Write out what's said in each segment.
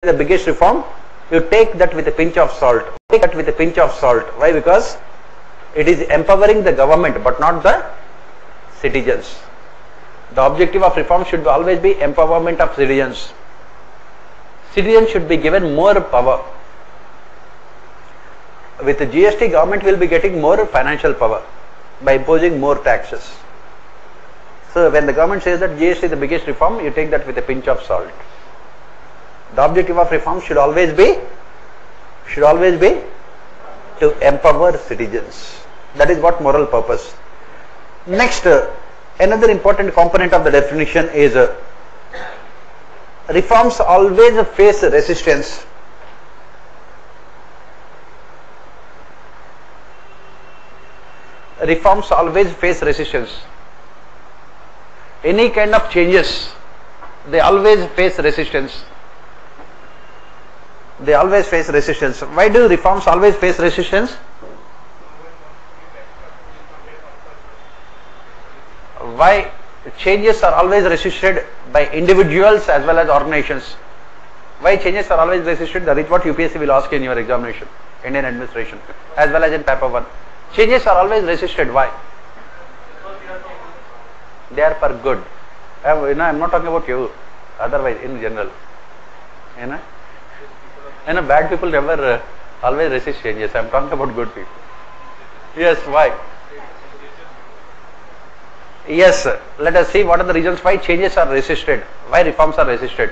the biggest reform, you take that with a pinch of salt. Take that with a pinch of salt. Why? Because it is empowering the government but not the citizens. The objective of reform should always be empowerment of citizens. Citizens should be given more power. With the GST, government will be getting more financial power by imposing more taxes. So when the government says that GST is the biggest reform, you take that with a pinch of salt. The objective of reform should always be to empower citizens. That is what moral purpose. Next, another important component of the definition is reforms always face resistance. Reforms always face resistance. Any kind of changes, they always face resistance. They always face resistance. Why do reforms always face resistance? Why changes are always resisted by individuals as well as organizations? Why changes are always resisted? That is what UPSC will ask in your examination, Indian administration, as well as in paper 1. Changes are always resisted. Why? They are for good. I am not talking about you. Otherwise, in general, bad people never always resist changes. I am talking about good people. Yes, why? Yes, let us see what are the reasons why changes are resisted, why reforms are resisted.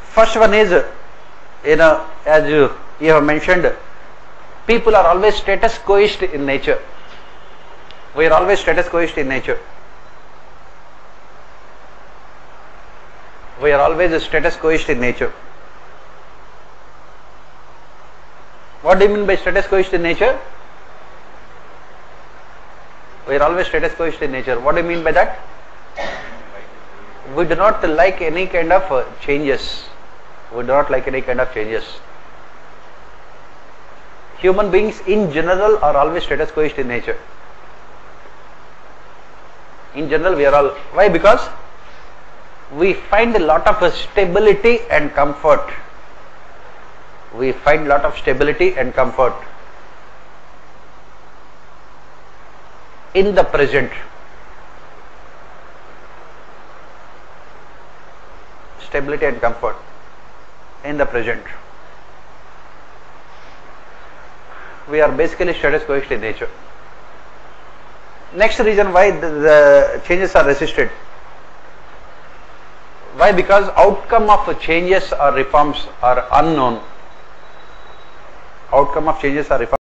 First one is, as you have mentioned, people are always status quoist in nature. We are always status quoist in nature. We are always status quoist in nature. What do you mean by status quoist in nature? We are always status quoist in nature. What do you mean by that? We do not like any kind of changes. We do not like any kind of changes. Human beings in general are always status quoist in nature. In general, we are all. Why? Because we find a lot of stability and comfort. We find a lot of stability and comfort in the present. Stability and comfort in the present. We are basically status quoist in nature. Next reason why the changes are resisted. Why? Because outcome of changes or reforms are unknown. Outcome of changes or reforms